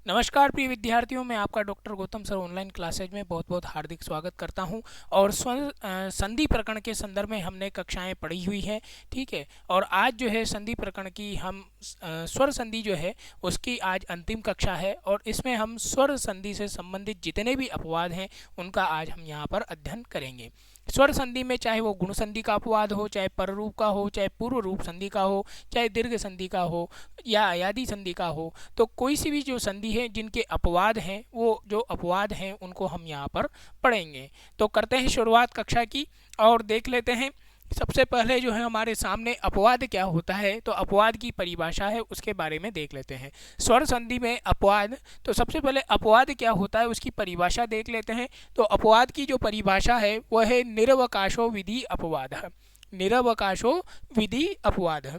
नमस्कार प्रिय विद्यार्थियों, मैं आपका doctor Gautam sir online classes में बहुत बहुत हार्दिक स्वागत करता हूं। और संधि प्रकरण के संदर्भ में हमने कक्षाएं पढ़ी हुई हैं, ठीक है। और आज जो है संधि प्रकरण की हम स्वर संधि जो है उसकी आज अंतिम कक्षा है, और इसमें हम स्वर संधि से संबंधित जितने भी अपवाद हैं उनका आज हम यहाँ पर अध्ययन करेंगे। स्वर संधि में चाहे वो गुण संधि का अपवाद हो, चाहे पररूप का हो, चाहे पूर्व रूप संधि का हो, चाहे दीर्घ संधि का हो या अयादि संधि का हो, तो कोई सी भी जो संधि है जिनके अपवाद हैं, वो जो अपवाद हैं उनको हम यहाँ पर पढ़ेंगे। तो करते हैं शुरुआत कक्षा की और देख लेते हैं। सबसे पहले जो है हमारे सामने अपवाद क्या होता है, तो अपवाद की परिभाषा है उसके बारे में देख लेते हैं। स्वर संधि में अपवाद, तो सबसे पहले अपवाद क्या होता है उसकी परिभाषा देख लेते हैं। तो अपवाद की जो परिभाषा है वह है निरवकाशो विधि अपवाद। निरवकाशो विधि अपवाद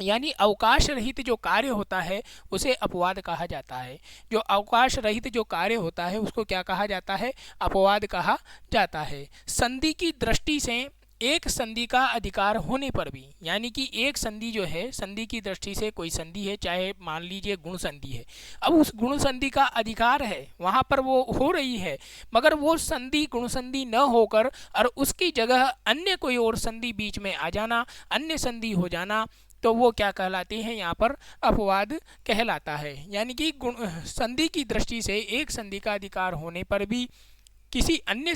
यानी अवकाश रहित जो कार्य होता है उसे अपवाद कहा जाता है। जो अवकाश रहित जो कार्य होता है उसको क्या कहा जाता है? अपवाद कहा जाता है। संधि की दृष्टि से एक संधि का अधिकार होने पर भी, यानी कि एक संधि जो है, संधि की दृष्टि से कोई संधि है, चाहे मान लीजिए गुण संधि है, अब उस गुण संधि का अधिकार है, वहाँ पर वो हो रही है, मगर वो संधि गुण संधि न होकर और उसकी जगह अन्य कोई और संधि बीच में आ जाना, अन्य संधि हो जाना, तो वो क्या कहलाती है? यहाँ पर अपवाद कहलाता है। यानी कि गुण संधि की दृष्टि से एक संधि का अधिकार होने पर भी किसी अन्य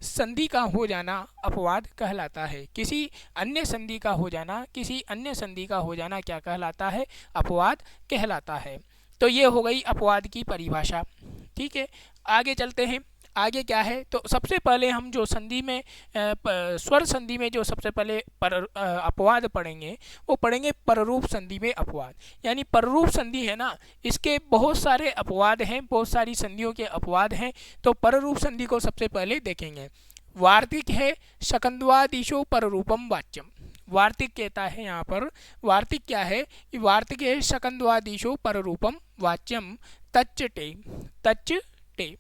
संधि का हो जाना अपवाद कहलाता है। किसी अन्य संधि का हो जाना, किसी अन्य संधि का हो जाना क्या कहलाता है? अपवाद कहलाता है। तो ये हो गई अपवाद की परिभाषा, ठीक है। आगे चलते हैं। आगे क्या है? तो सबसे पहले हम जो संधि में स्वर संधि में जो सबसे पहले अपवाद पढ़ेंगे वो पढ़ेंगे पररूप संधि में अपवाद। यानी पररूप संधि है ना, इसके बहुत सारे अपवाद हैं, बहुत सारी संधियों के अपवाद हैं। तो पररूप संधि को सबसे पहले देखेंगे। वार्तिक है शकंद्वादिशो पररूपम वाच्यम। वार्तिक कहता है यहाँ पर, वार्तिक क्या है कि वार्तिक है शकंद्वादिशो पररूपम वाच्यम तच्च टे।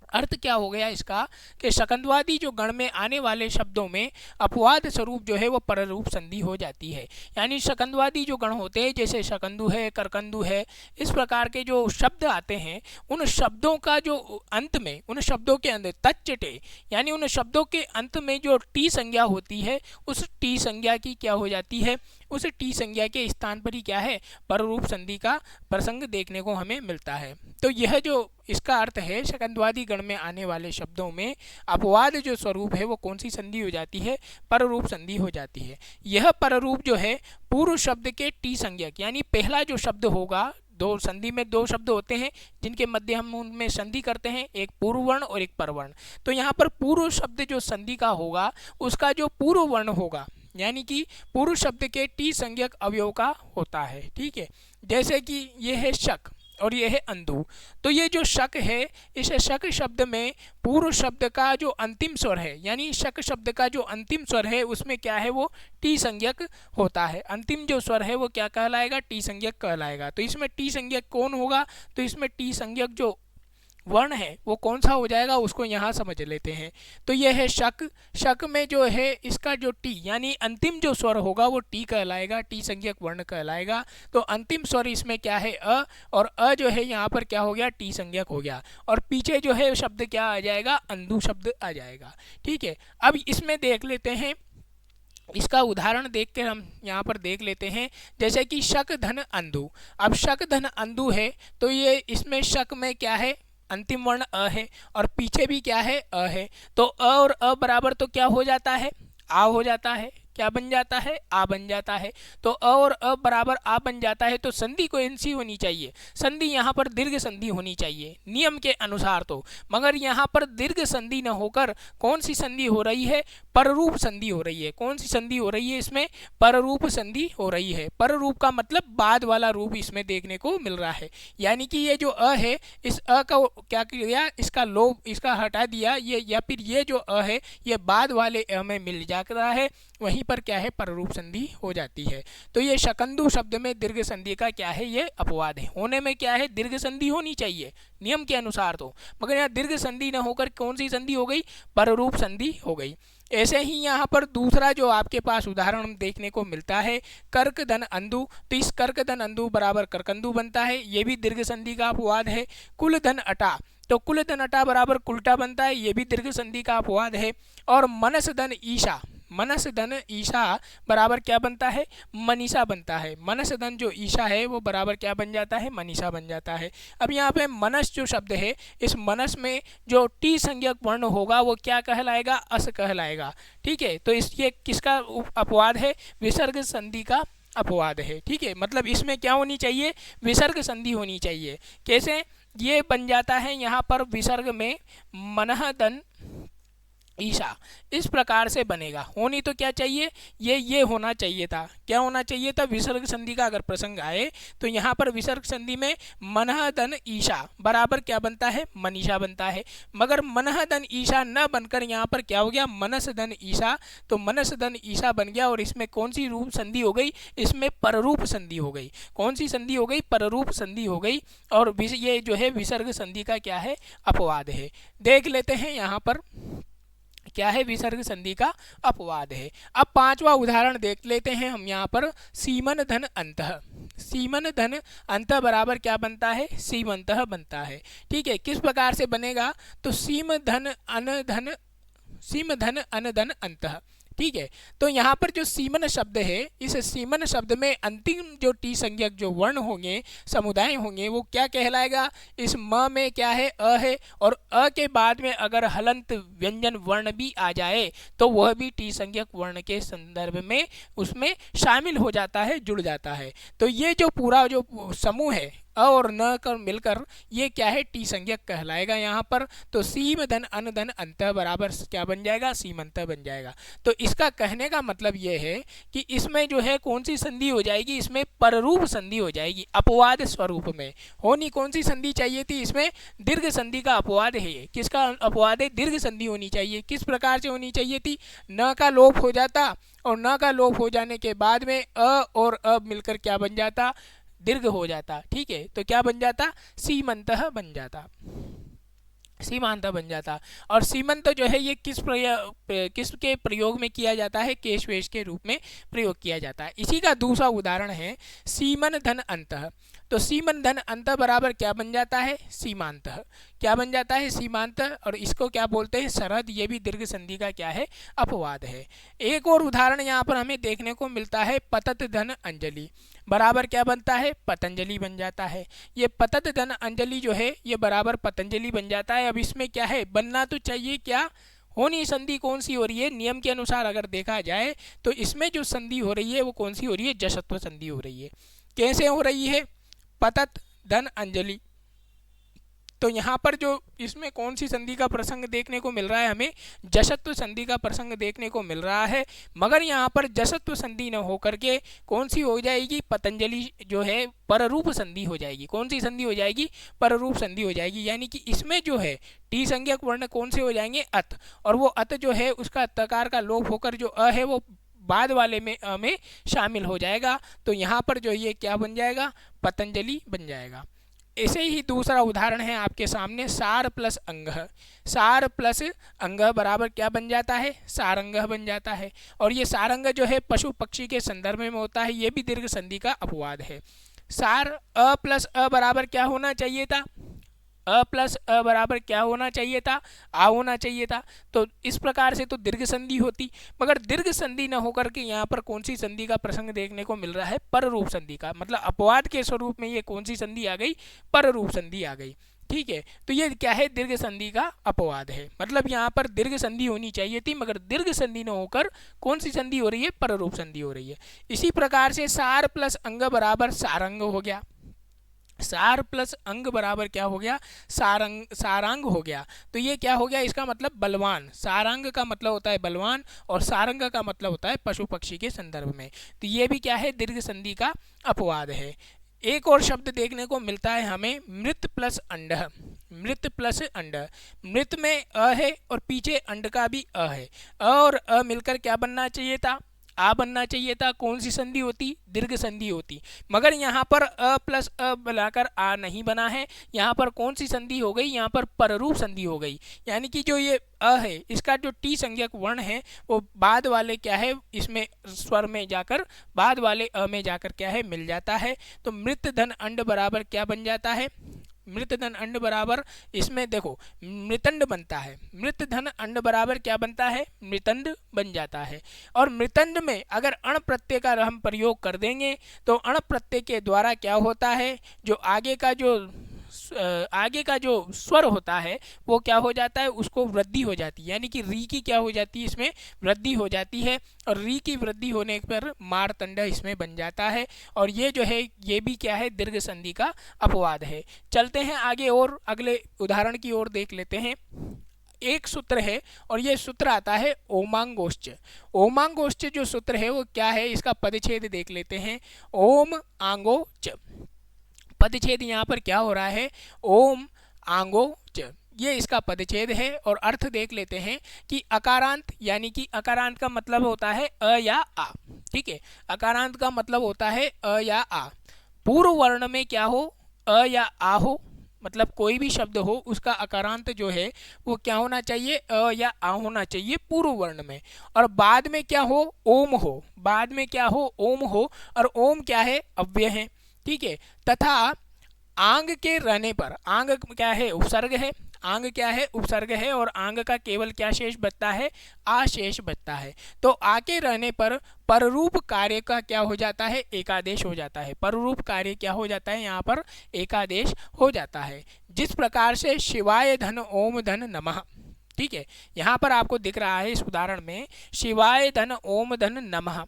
अर्थ क्या हो गया इसका कि शकंदवादी जो गण में आने वाले शब्दों में अपवाद स्वरूप जो है वो पररूप संधि हो जाती है। यानी शकंदवादी जो गण होते हैं, जैसे शकंदु है, करकंदु है, इस प्रकार के जो शब्द आते हैं, उन शब्दों का जो अंत में, उन शब्दों के अंदर तच्चटे, यानी उन शब्दों के अंत में जो टी संज्ञा होती है, उस टी संज्ञा की क्या हो जाती है? उस टी संज्ञा के स्थान पर ही क्या है? पररूप संधि का प्रसंग देखने को हमें मिलता है। तो यह जो इसका अर्थ है, शकंदवादी गण में आने वाले शब्दों में अपवाद जो स्वरूप है वो कौन सी संधि हो जाती है? पररूप संधि हो जाती है। यह पररूप जो है पूर्व शब्द के टी संज्ञक, यानी पहला जो शब्द होगा, दो संधि में दो शब्द होते हैं जिनके मध्य हम उनमें संधि करते हैं, एक पूर्व वर्ण और एक परवर्ण। तो यहाँ पर पूर्व शब्द जो संधि का होगा उसका जो पूर्व वर्ण होगा, यानी कि पूर्व शब्द के टी संज्ञक अवयव का होता है, ठीक है। जैसे कि ये है शक और ये है अंधु। तो ये जो शक है, इस शक शब्द में पूर्व शब्द का जो अंतिम स्वर है, यानी शक शब्द का जो अंतिम स्वर है उसमें क्या है? वो टी संज्ञक होता है। अंतिम जो स्वर है वो क्या कहलाएगा? टी संज्ञक कहलाएगा। तो इसमें टी संज्ञक कौन होगा? तो इसमें टी संज्ञक जो वर्ण है वो कौन सा हो जाएगा उसको यहाँ समझ लेते हैं। तो यह है शक। शक में जो है इसका जो टी, यानी अंतिम जो स्वर होगा वो टी कहलाएगा, टी संज्ञक वर्ण कहलाएगा। तो अंतिम स्वर इसमें क्या है? अ, और अ जो है यहाँ पर क्या हो गया? टी संज्ञक हो गया। और पीछे जो है शब्द क्या आ जाएगा? अंधु शब्द आ जाएगा, ठीक है। अब इसमें देख लेते हैं, इसका उदाहरण देखकर हम यहाँ पर देख लेते हैं। जैसे कि शक धन अंधु। अब शक धन अंधु है तो ये इसमें शक में क्या है? अंतिम वर्ण अ है और पीछे भी क्या है? अ है। तो अ और अ बराबर तो क्या हो जाता है? आ हो जाता है। क्या बन जाता है? आ बन जाता है। तो अ और अ बराबर आ बन जाता है। तो संधि कौन सी होनी चाहिए? संधि यहाँ पर दीर्घ संधि होनी चाहिए नियम के अनुसार। तो मगर यहाँ पर दीर्घ संधि न होकर कौन सी संधि हो रही है? पररूप संधि हो रही है। कौन सी संधि हो रही है इसमें? पररूप संधि हो रही है। पररूप का मतलब बाद वाला रूप इसमें देखने को मिल रहा है। यानी कि ये जो अ है, इस अ का क्या किया? इसका लोप, इसका हटा दिया ये, या फिर ये जो अ है ये बाद वाले अ में मिल जा रहा है, वहीं पर क्या है? पररूप संधि हो जाती है। तो ये शकंदु शब्द में दीर्घ संधि का क्या है? ये अपवाद है। होने में क्या है? दीर्घ संधि होनी चाहिए नियम के अनुसार। तो मगर यहाँ दीर्घ संधि न होकर कौन सी संधि हो गई? पररूप संधि हो गई। ऐसे ही यहाँ पर दूसरा जो आपके पास उदाहरण देखने को मिलता है कर्क धन अंधु, तो इस कर्क धन अंधु बराबर करकंदु बनता है, ये भी दीर्घ संधि का अपवाद है। कुल धन अटा, तो कुल धन अटा बराबर कुलटा बनता है, ये भी दीर्घ संधि का अपवाद है। और मनस धन ईशा, मनस धन ईशा बराबर क्या बनता है, मनीषा बनता है। मनस धन जो ईशा है वो बराबर क्या बन जाता है, मनीषा बन जाता है। अब यहाँ पे मनस जो शब्द है, इस मनस में जो टी संज्ञक वर्ण होगा वो क्या कहलाएगा, अस कहलाएगा। ठीक है, तो इस ये किसका अपवाद है, विसर्ग संधि का अपवाद है। ठीक है, मतलब इसमें क्या होनी चाहिए, विसर्ग संधि होनी चाहिए। कैसे, ये बन जाता है यहाँ पर विसर्ग में मनः धन ईशा, इस प्रकार से बनेगा। होनी तो क्या चाहिए, ये होना चाहिए था, क्या होना चाहिए था, विसर्ग संधि का अगर प्रसंग आए तो यहाँ पर विसर्ग संधि में मनः धन ईशा बराबर क्या बनता है, मनीषा बनता है। मगर मनः धन ईशा न बनकर यहाँ पर क्या हो गया, मनस धन ईशा, तो मनस धन ईशा बन गया। और इसमें कौन सी रूप संधि हो गई, इसमें पररूप संधि हो गई। कौन सी संधि हो गई, पररूप संधि हो गई। और ये जो है विसर्ग संधि का क्या है, अपवाद है। देख लेते हैं यहाँ पर क्या है, विसर्ग संधि का अपवाद है। अब पांचवा उदाहरण देख लेते हैं हम यहाँ पर, सीमन धन अंतः, सीमन धन अंतः बराबर क्या बनता है, सीमंतः बनता है। ठीक है, किस प्रकार से बनेगा, तो सीम धन अन धन, सीम धन अन धन अंतः। ठीक है, तो यहाँ पर जो सीमन शब्द है, इस सीमन शब्द में अंतिम जो टी संज्ञक जो वर्ण होंगे, समुदाय होंगे, वो क्या कहलाएगा, इस म में क्या है, अ है। और अ के बाद में अगर हलंत व्यंजन वर्ण भी आ जाए तो वह भी टी संज्ञक वर्ण के संदर्भ में उसमें शामिल हो जाता है, जुड़ जाता है। तो ये जो पूरा जो समूह है अ और न कर मिलकर ये क्या है, टी संज्ञक कहलाएगा यहाँ पर। तो सीम धन अन धन अंत बराबर क्या बन जाएगा, सीमंत बन जाएगा। तो इसका कहने का मतलब ये है कि इसमें जो है कौन सी संधि हो जाएगी, इसमें पररूप संधि हो जाएगी, अपवाद स्वरूप में। होनी कौन सी संधि चाहिए थी, इसमें दीर्घ संधि का अपवाद है। ये किसका अपवाद है, दीर्घ संधि होनी चाहिए। किस प्रकार से होनी चाहिए थी, न का लोप हो जाता, और न का लोप हो जाने के बाद में अ और अ मिलकर क्या बन जाता, दीर्घ हो जाता। ठीक है, तो क्या बन जाता, सीमंतः बन जाता, सीमांत बन जाता। और सीमंत जो है ये किसके प्रयोग में किया जाता है, केश वेश के रूप में प्रयोग किया जाता है। इसी का दूसरा उदाहरण है सीमन धन अंतः। तो सीमन धन अंत बराबर क्या बन जाता है, सीमांत। क्या बन जाता है, सीमांत। और इसको क्या बोलते हैं, सरहद। ये भी दीर्घ संधि का क्या है, अपवाद है। एक और उदाहरण यहाँ पर हमें देखने को मिलता है, पतत धन अंजलि बराबर क्या बनता है, पतंजलि बन जाता है। ये पतत धन अंजलि जो है ये बराबर पतंजलि बन जाता है। अब इसमें क्या है, बनना तो चाहिए क्या, होनी संधि कौन सी हो रही है, नियम के अनुसार अगर देखा जाए तो इसमें जो संधि हो रही है वो कौन सी हो रही है, जशत्व संधि हो रही है। कैसे हो रही है, पतत धन अंजलि। तो यहाँ पर जो इसमें कौन सी संधि का प्रसंग देखने को मिल रहा है, हमें जशत्व संधि का प्रसंग देखने को मिल रहा है। मगर यहाँ पर जशत्व संधि न होकर के कौन सी हो जाएगी, पतंजलि जो है पररूप संधि हो जाएगी। कौन सी संधि हो जाएगी, पररूप संधि हो जाएगी। यानी कि इसमें जो है टी संज्ञक वर्ण कौन से हो जाएंगे, अत। और वो अत जो है उसका तकार का लोप होकर जो अ है वो बाद वाले में अ में शामिल हो जाएगा। तो यहाँ पर जो ये क्या बन जाएगा, पतंजलि बन जाएगा। ऐसे ही दूसरा उदाहरण है आपके सामने, सार प्लस अंग। सार प्लस अंग बराबर क्या बन जाता है, सारंग बन जाता है। और ये सारंग जो है पशु पक्षी के संदर्भ में होता है, ये भी दीर्घ संधि का अपवाद है। सार अ प्लस अ बराबर क्या होना चाहिए था, अ प्लस अ बराबर क्या होना चाहिए था, आ होना चाहिए था। तो इस प्रकार से तो दीर्घ संधि होती, मगर दीर्घ संधि न होकर के यहाँ पर कौन सी संधि का प्रसंग देखने को मिल रहा है, पररूप संधि का। मतलब अपवाद के स्वरूप में ये कौन सी संधि आ गई, पररूप संधि आ गई। ठीक है, तो ये क्या है, दीर्घ संधि का अपवाद है। मतलब यहाँ पर दीर्घ संधि होनी चाहिए थी, मगर दीर्घ संधि न होकर कौन सी संधि हो रही है, पररूप संधि हो रही है। इसी प्रकार से सार प्लस अंग बराबर सारंग हो गया। सार प्लस अंग बराबर क्या हो गया, सारंग हो गया। तो ये क्या हो गया, इसका मतलब बलवान। सारंग का मतलब होता है बलवान, और सारंग का मतलब होता है पशु पक्षी के संदर्भ में। तो ये भी क्या है, दीर्घ संधि का अपवाद है। एक और शब्द देखने को मिलता है हमें, मृत प्लस अंड। मृत प्लस अंड, मृत में अ है और पीछे अंड का भी अ है। अ और अ मिलकर क्या बनना चाहिए था, आ बनना चाहिए था, कौन सी संधि होती, दीर्घ संधि होती, मगर यहाँ पर अ प्लस अ बनाकर आ नहीं बना है। यहाँ पर कौन सी संधि हो गई, यहाँ पर पररूप संधि हो गई, यानी कि जो ये अ है इसका जो टी संज्ञक वर्ण है वो बाद वाले क्या है इसमें स्वर में जाकर बाद वाले अ में जाकर क्या है मिल जाता है। तो मृत धन अंड बराबर क्या बन जाता है, मृत धन अंड बराबर, इसमें देखो मृतंड बनता है, मृत धन अंड बराबर क्या बनता है, मृतंड बन जाता है। और मृतंड में अगर अण प्रत्यय का हम प्रयोग कर देंगे तो अण प्रत्यय के द्वारा क्या होता है, जो आगे का जो स्वर होता है वो क्या हो जाता है, उसको वृद्धि हो जाती है, यानी कि री की क्या हो जाती है, इसमें वृद्धि हो जाती है। और री की वृद्धि होने पर मारतंड इसमें बन जाता है। और ये जो है ये भी क्या है, दीर्घ संधि का अपवाद है। चलते हैं आगे और अगले उदाहरण की ओर देख लेते हैं। एक सूत्र है और ये सूत्र आता है ओमांगोश्च। ओमांगोश्च जो सूत्र है वो क्या है, इसका पदच्छेद देख लेते हैं। ओम आंगो च, पदच्छेद यहाँ पर क्या हो रहा है, ओम आंगो च, ये इसका पदच्छेद है। और अर्थ देख लेते हैं कि अकारांत, यानी कि अकारांत का मतलब होता है अ या आ, ठीक है, अकारांत का मतलब होता है अ या आ। पूर्व वर्ण में क्या हो, अ या आ हो, मतलब कोई भी शब्द हो उसका अकारांत जो है वो क्या होना चाहिए, अ या आ होना चाहिए पूर्व वर्ण में। और बाद में क्या हो, ओम हो, बाद में क्या हो, ओम हो। और ओम क्या है, अव्यय है, ठीक है। तथा आंग के रहने पर, आंग क्या है, उपसर्ग है, आंग क्या है, उपसर्ग है, और आंग का केवल क्या शेष बचता है, आशेष बचता है। तो आ के रहने पर पररूप कार्य का क्या हो जाता है, एकादेश हो जाता है, पररूप कार्य क्या हो जाता है, यहाँ पर एकादेश हो जाता है। जिस प्रकार से शिवाय धन ओम धन नमः, ठीक है, यहाँ पर आपको दिख रहा है इस उदाहरण में शिवाय धन ओम धन नमः,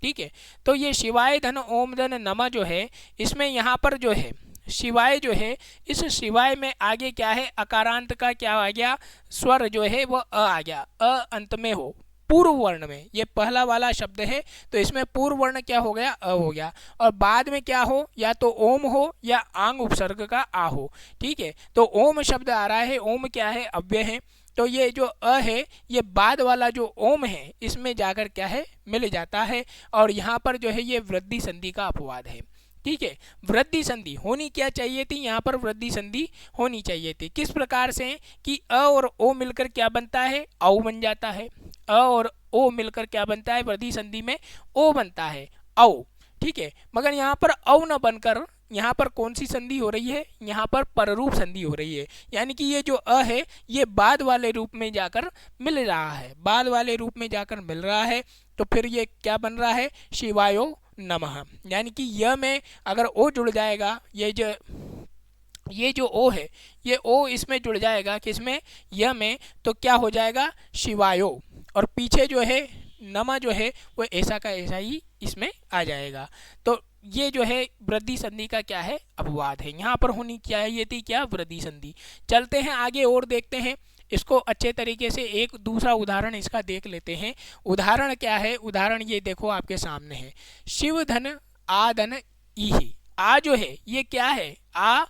ठीक है। तो ये शिवाय धन ओम धन नमः जो है, इसमें यहाँ पर जो है शिवाय जो है, इस शिवाय में आगे क्या है, अकारांत का क्या आ गया, स्वर जो है वो अ आ गया, अ अंत में हो पूर्व वर्ण में, ये पहला वाला शब्द है तो इसमें पूर्व वर्ण क्या हो गया, अ हो गया। और बाद में क्या हो, या तो ओम हो या आंग उपसर्ग का आ हो, ठीक है। तो ओम शब्द आ रहा है, ओम क्या है, अव्यय है। तो ये जो अ है ये बाद वाला जो ओम है इसमें जाकर क्या है मिल जाता है। और यहाँ पर जो है ये वृद्धि संधि का अपवाद है, ठीक है। वृद्धि संधि होनी क्या चाहिए थी, यहाँ पर वृद्धि संधि होनी चाहिए थी। किस प्रकार से कि अ और ओ मिलकर क्या बनता है, औ बन जाता है, अ और ओ मिलकर क्या बनता है, वृद्धि संधि में ओ बनता है, औ, ठीक है। मगर यहाँ पर औ न बनकर यहाँ पर कौन सी संधि हो रही है, यहाँ पर पररूप संधि हो रही है, यानी कि ये जो अ है ये बाद वाले रूप में जाकर मिल रहा है, बाद वाले रूप में जाकर मिल रहा है। तो फिर ये क्या बन रहा है, शिवायो नमः, यानी कि य में अगर ओ जुड़ जाएगा, ये जो ओ है ये ओ इसमें जुड़ जाएगा, किसमें, य में, तो क्या हो जाएगा, शिवायो। और पीछे जो है नमा जो है वो ऐसा का ऐसा ही इसमें आ जाएगा। तो ये जो है वृद्धि संधि का क्या है, अपवाद है, यहाँ पर होनी चाहिए थी क्या, वृद्धि संधि। चलते हैं आगे और देखते हैं इसको अच्छे तरीके से, एक दूसरा उदाहरण इसका देख लेते हैं। उदाहरण क्या है, उदाहरण ये देखो आपके सामने है, शिव धन आ धन ई, आ जो है ये क्या है, आ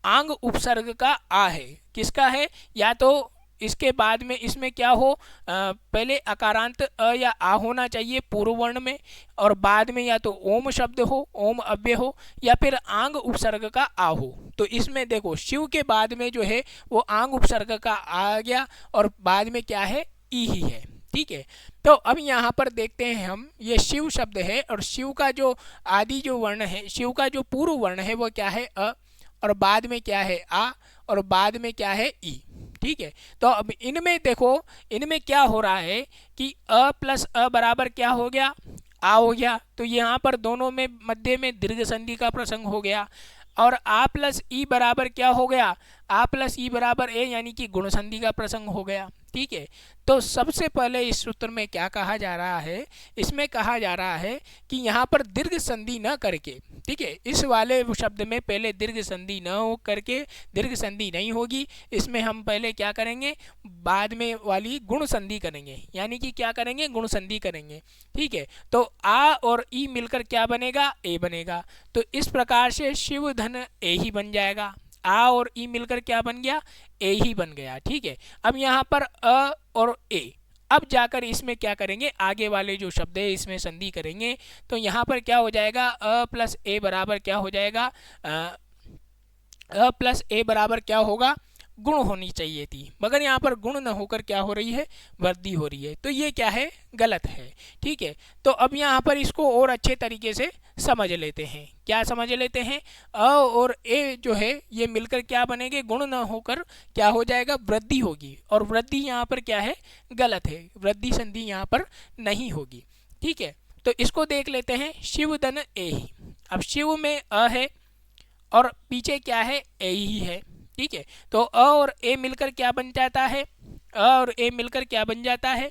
आंग उपसर्ग का आ है, किसका है, या तो इसके बाद में इसमें क्या हो, पहले अकारांत अ या आ होना चाहिए पूर्व वर्ण में, और बाद में या तो ओम शब्द हो, ओम अव्यय हो, या फिर आंग उपसर्ग का आ हो। तो इसमें देखो शिव के बाद में जो है वो आंग उपसर्ग का आ गया और बाद में क्या है, ई ही है, ठीक है। तो अब यहाँ पर देखते हैं हम, ये शिव शब्द है और शिव का जो आदि जो वर्ण है, शिव का जो पूर्व वर्ण है वो क्या है, अ, और बाद में क्या है, आ, और बाद में क्या है, ई, ठीक है। तो अब इनमें देखो, इनमें क्या हो रहा है कि अ प्लस अ बराबर क्या हो गया, आ हो गया। तो यहाँ पर दोनों में मध्य में दीर्घ संधि का प्रसंग हो गया। और आ प्लस ई बराबर क्या हो गया, आ प्लस ई बराबर ए, यानी कि गुण संधि का प्रसंग हो गया, ठीक है। तो सबसे पहले इस सूत्र में क्या कहा जा रहा है, इसमें कहा जा रहा है कि यहाँ पर दीर्घ संधि न करके, ठीक है, इस वाले शब्द में पहले दीर्घ संधि न हो करके, दीर्घ संधि नहीं होगी, इसमें हम पहले क्या करेंगे, बाद में वाली गुण संधि करेंगे, यानी कि क्या करेंगे, गुण संधि करेंगे, ठीक है। तो आ और ई मिलकर क्या बनेगा, ए बनेगा। तो इस प्रकार से शिव धन ए ही बन जाएगा, आ और ई मिलकर क्या बन गया, ए ही बन गया, ठीक है। अब यहाँ पर अ और ए, अब जाकर इसमें क्या करेंगे, आगे वाले जो शब्द है इसमें संधि करेंगे। तो यहाँ पर क्या हो जाएगा, अ प्लस ए बराबर क्या हो जाएगा, अ प्लस ए बराबर क्या होगा, गुण होनी चाहिए थी, मगर यहाँ पर गुण न होकर क्या हो रही है, वृद्धि हो रही है। तो ये क्या है, गलत है। ठीक है, तो अब यहाँ पर इसको और अच्छे तरीके से समझ लेते हैं। क्या समझ लेते हैं, अ और ए जो है ये मिलकर क्या बनेंगे, गुण न होकर क्या हो जाएगा, वृद्धि होगी। और वृद्धि यहाँ पर क्या है, गलत है, वृद्धि संधि यहाँ पर नहीं होगी। ठीक है, तो इसको देख लेते हैं, शिव धन ए ही। अब शिव में अ है और पीछे क्या है, ए ही है। ठीक है, तो अ और ए मिलकर क्या बन जाता है, अ और ए मिलकर क्या बन जाता है,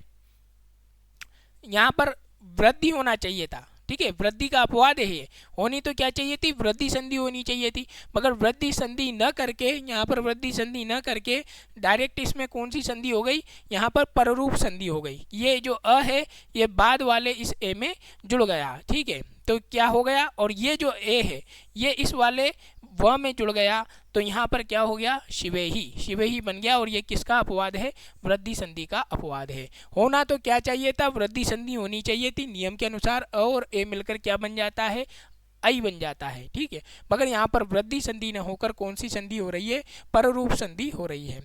यहाँ पर वृद्धि होना चाहिए था। ठीक है, वृद्धि का अपवाद है, ये होनी तो क्या चाहिए थी, वृद्धि संधि होनी चाहिए थी, मगर वृद्धि संधि न करके, यहाँ पर वृद्धि संधि न करके डायरेक्ट इसमें कौन सी संधि हो गई, यहाँ पर पररूप संधि हो गई। ये जो अ है ये बाद वाले इस ए में जुड़ गया। ठीक है, तो क्या हो गया, और ये जो ए है ये इस वाले व में जुड़ गया, तो यहाँ पर क्या हो गया, शिवे ही बन गया। और ये किसका अपवाद है, वृद्धि संधि का अपवाद है। होना तो क्या चाहिए था, वृद्धि संधि होनी चाहिए थी। नियम के अनुसार अ और ए मिलकर क्या बन जाता है, आई बन जाता है। ठीक है, मगर यहाँ पर वृद्धि संधि न होकर कौन सी संधि हो रही है, पररूप संधि हो रही है।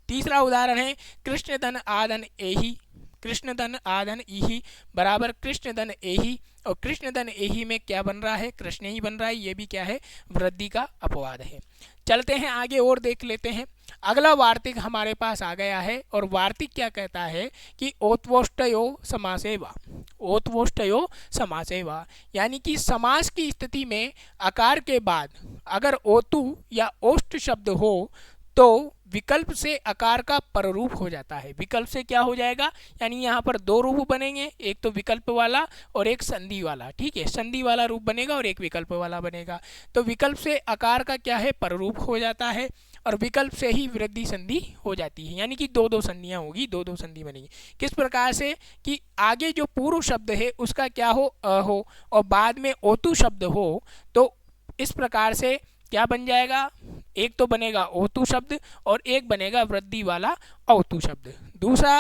तीसरा उदाहरण है, कृष्ण धन आधन एही, कृष्ण धन आधन इही बराबर कृष्ण धन एही। और कृष्ण धन एही में क्या बन रहा है, कृष्ण ही बन रहा है, ये भी क्या है, वृद्धि का अपवाद है। चलते हैं आगे और देख लेते हैं। अगला वार्तिक हमारे पास आ गया है, और वार्तिक क्या कहता है कि ओत्वोष्टयो समासेवा, ओत्वोष्टयो समासेवा, यानी कि समास की स्थिति में आकार के बाद अगर ओतु या ओष्ट शब्द हो तो विकल्प से आकार का पररूप हो जाता है। विकल्प से क्या हो जाएगा, यानी यहाँ पर दो रूप बनेंगे, एक तो विकल्प वाला और एक संधि वाला। ठीक है, संधि वाला रूप बनेगा और एक विकल्प वाला बनेगा। तो विकल्प से आकार का क्या है, पररूप हो जाता है, और विकल्प से ही वृद्धि संधि हो जाती है, यानी कि दो दो संधियाँ होगी, दो दो संधि बनेगी। किस प्रकार से कि आगे जो पूर्व शब्द है उसका क्या हो, अ हो, और बाद में ओतु शब्द हो, तो इस प्रकार से क्या बन जाएगा, एक तो बनेगा ओतु शब्द और एक बनेगा वृद्धि वाला औतु शब्द। दूसरा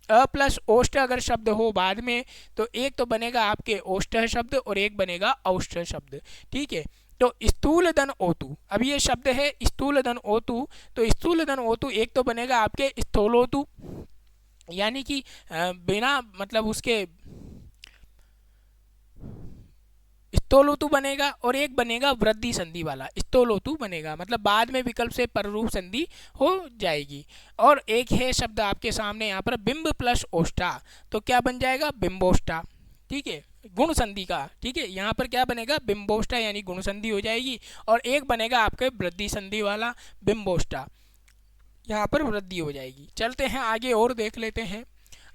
अ प्लस ओष्ट अगर शब्द हो बाद में, तो एक तो बनेगा आपके ओष्ट शब्द और एक बनेगा औष्ट शब्द। ठीक है, तो स्थूल धन ओतु, अब ये शब्द है स्थूल धन ओतु, तो स्थूल धन ओतु एक तो बनेगा आपके स्थूलोतु, यानी कि बिना मतलब उसके स्थूलोतु बनेगा, और एक बनेगा वृद्धि संधि वाला स्थूलोतु बनेगा, मतलब बाद में विकल्प से पररूप संधि हो जाएगी। और एक है शब्द आपके सामने यहाँ पर बिंब प्लस ओष्टा, तो क्या बन जाएगा, बिंबोष्टा। ठीक है, गुण संधि का। ठीक है, यहाँ पर क्या बनेगा, बिंबोष्टा यानी गुण संधि हो जाएगी, और एक बनेगा आपके वृद्धि संधि वाला बिंबोष्टा, यहाँ पर वृद्धि हो जाएगी। चलते हैं आगे और देख लेते हैं।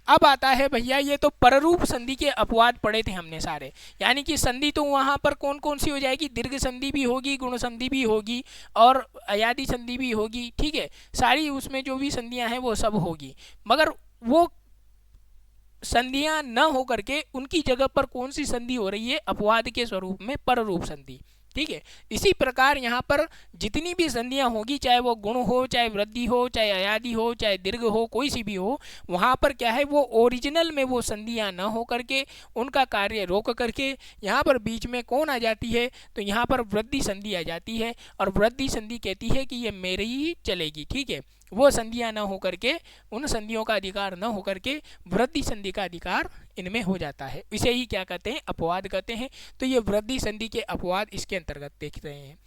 अब आता है भैया, ये तो पररूप संधि के अपवाद पढ़े थे हमने सारे, यानी कि संधि तो वहाँ पर कौन कौन सी हो जाएगी, दीर्घ संधि भी होगी, गुण संधि भी होगी, और अयादि संधि भी होगी। ठीक है, सारी उसमें जो भी संधियाँ हैं वो सब होगी, मगर वो संधियाँ न हो करके उनकी जगह पर कौन सी संधि हो रही है, अपवाद के स्वरूप में पररूप संधि। ठीक है, इसी प्रकार यहाँ पर जितनी भी संधियाँ होगी, चाहे वो गुण हो, चाहे वृद्धि हो, चाहे अयादि हो, चाहे दीर्घ हो, कोई सी भी हो, वहाँ पर क्या है, वो ओरिजिनल में वो संधियाँ न हो करके उनका कार्य रोक करके यहाँ पर बीच में कौन आ जाती है, तो यहाँ पर वृद्धि संधि आ जाती है। और वृद्धि संधि कहती है कि ये मेरी ही चलेगी। ठीक है, वो संधियाँ न हो करके, उन संधियों का अधिकार न हो करके वृद्धि संधि का अधिकार इनमें हो जाता है। इसे ही क्या कहते हैं, अपवाद कहते हैं। तो ये वृद्धि संधि के अपवाद इसके अंतर्गत देख रहे हैं।